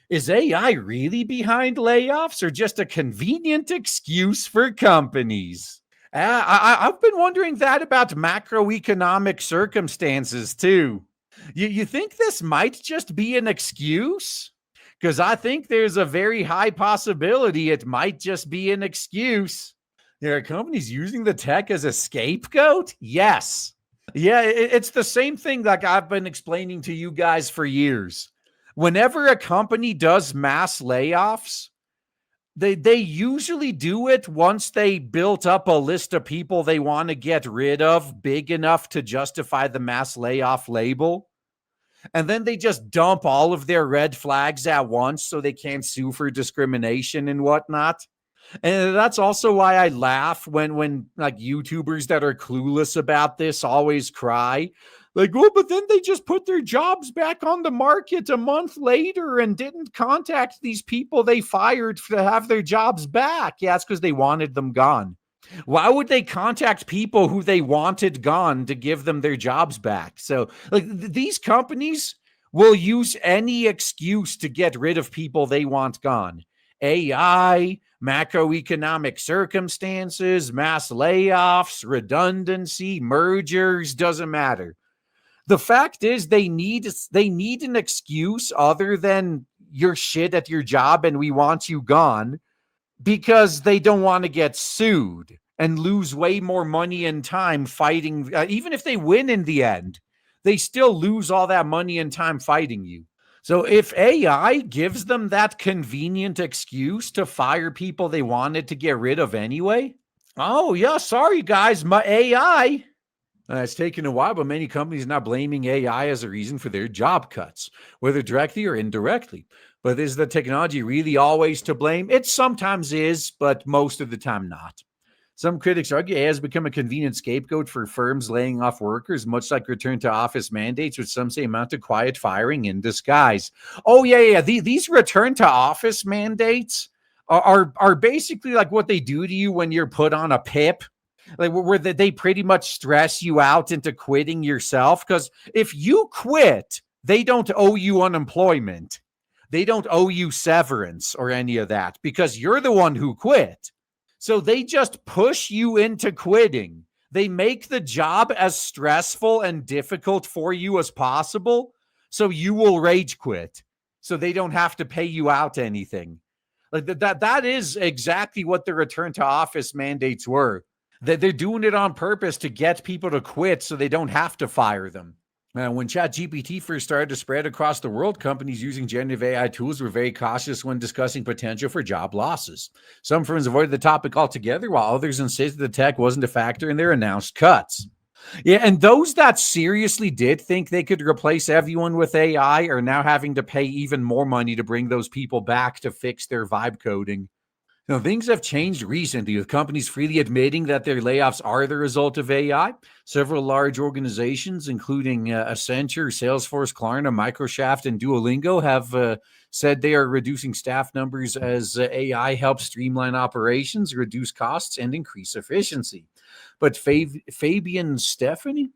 Is AI really behind layoffs or just a convenient excuse for companies? I've been wondering that about macroeconomic circumstances too. You think this might just be an excuse? Because I think there's a very high possibility it might just be an excuse. Are companies using the tech as a scapegoat? Yes. Yeah, it's the same thing like I've been explaining to you guys for years. Whenever a company does mass layoffs, they usually do it once they built up a list of people they want to get rid of big enough to justify the mass layoff label. And then they just dump all of their red flags at once so they can't sue for discrimination and whatnot. And that's also why I laugh when like YouTubers that are clueless about this always cry. Like, oh, but then they just put their jobs back on the market a month later and didn't contact these people they fired to have their jobs back. Yeah, it's because they wanted them gone. Why would they contact people who they wanted gone to give them their jobs back? So, like, these companies will use any excuse to get rid of people they want gone. AI, macroeconomic circumstances, mass layoffs, redundancy, mergers, doesn't matter. The fact is they need an excuse other than you're shit at your job and we want you gone because they don't want to get sued and lose way more money and time fighting. Even if they win in the end, they still lose all that money and time fighting you. So if AI gives them that convenient excuse to fire people they wanted to get rid of anyway, oh yeah, sorry guys, my AI. It's taken a while, but many companies are now blaming AI as a reason for their job cuts, whether directly or indirectly. But is the technology really always to blame? It sometimes is, but most of the time not. Some critics argue AI has become a convenient scapegoat for firms laying off workers, much like return to office mandates, which some say amount to quiet firing in disguise. Oh, yeah. These return to office mandates are basically like what they do to you when you're put on a PIP. Like where they pretty much stress you out into quitting yourself. Because if you quit, they don't owe you unemployment. They don't owe you severance or any of that because you're the one who quit. So they just push you into quitting. They make the job as stressful and difficult for you as possible. So you will rage quit. So they don't have to pay you out anything. Like that is exactly what the return to office mandates were. They're doing it on purpose to get people to quit so they don't have to fire them. When ChatGPT first started to spread across the world, companies using generative AI tools were very cautious when discussing potential for job losses. Some firms avoided the topic altogether, while others insisted the tech wasn't a factor in their announced cuts. Yeah, and those that seriously did think they could replace everyone with AI are now having to pay even more money to bring those people back to fix their vibe coding. Now, things have changed recently with companies freely admitting that their layoffs are the result of AI. Several large organizations, including Accenture, Salesforce, Klarna, Microsoft, and Duolingo, have said they are reducing staff numbers as AI helps streamline operations, reduce costs, and increase efficiency. But Fabian Stephanie,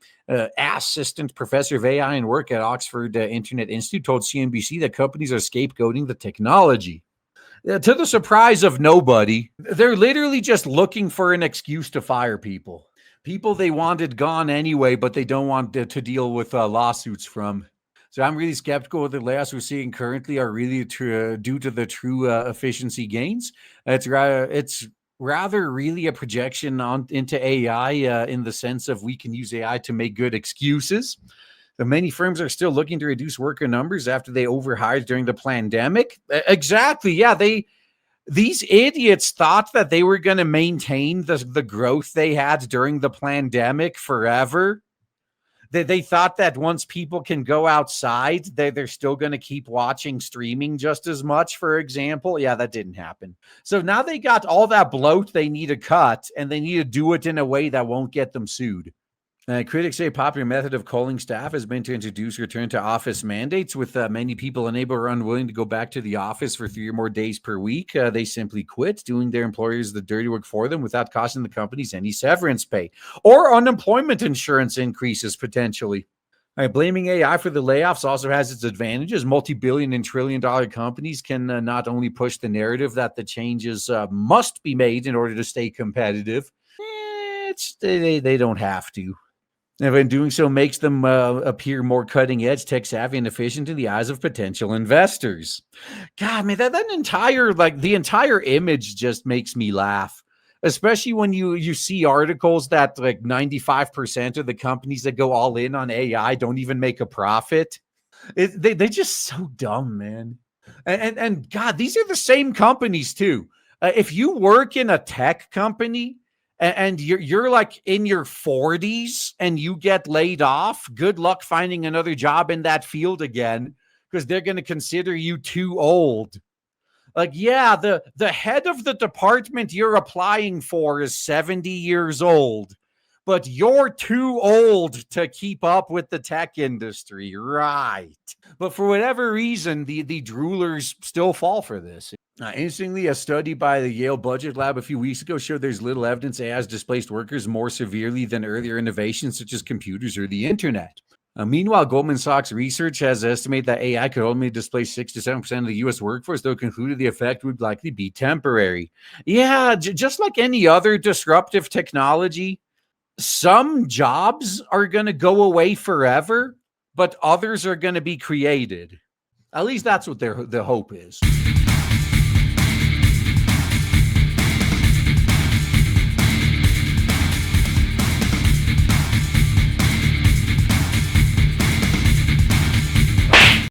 assistant professor of AI and work at Oxford Internet Institute, told CNBC that companies are scapegoating the technology. To the surprise of nobody, they're literally just looking for an excuse to fire people. People they wanted gone anyway, but they don't want to deal with lawsuits from. So I'm really skeptical of the layoffs we're seeing currently are really due to the true efficiency gains. It's rather really a projection into AI in the sense of we can use AI to make good excuses. Many firms are still looking to reduce worker numbers after they overhired during the pandemic. Exactly. Yeah, these idiots thought that they were going to maintain the growth they had during the pandemic forever. They thought that once people can go outside, they're still going to keep watching streaming just as much, for example. Yeah, that didn't happen. So now they got all that bloat they need to cut, and they need to do it in a way that won't get them sued. Critics say a popular method of culling staff has been to introduce return to office mandates, with many people unable or unwilling to go back to the office for 3 or more days per week. They simply quit, doing their employers the dirty work for them without costing the companies any severance pay or unemployment insurance increases potentially. Blaming AI for the layoffs also has its advantages. Multi-billion and trillion-dollar companies can not only push the narrative that the changes must be made in order to stay competitive, they don't have to. And in doing so makes them appear more cutting edge, tech savvy, and efficient in the eyes of potential investors. God, man, that entire, like, the entire image just makes me laugh. Especially when you see articles that like 95% of the companies that go all in on AI don't even make a profit. They're just so dumb, man. And God, these are the same companies too. If you work in a tech company and you're like in your 40s and you get laid off, good luck finding another job in that field again, because they're going to consider you too old. Like, yeah, the head of the department you're applying for is 70 years old, but you're too old to keep up with the tech industry, right? But for whatever reason, the droolers still fall for this. Interestingly, a study by the Yale Budget Lab a few weeks ago showed there's little evidence AI has displaced workers more severely than earlier innovations such as computers or the internet. Meanwhile, Goldman Sachs research has estimated that AI could only displace 6 to 7% of the U.S. workforce, though concluded the effect would likely be temporary. Yeah, just like any other disruptive technology, some jobs are going to go away forever, but others are going to be created. At least that's what the hope is.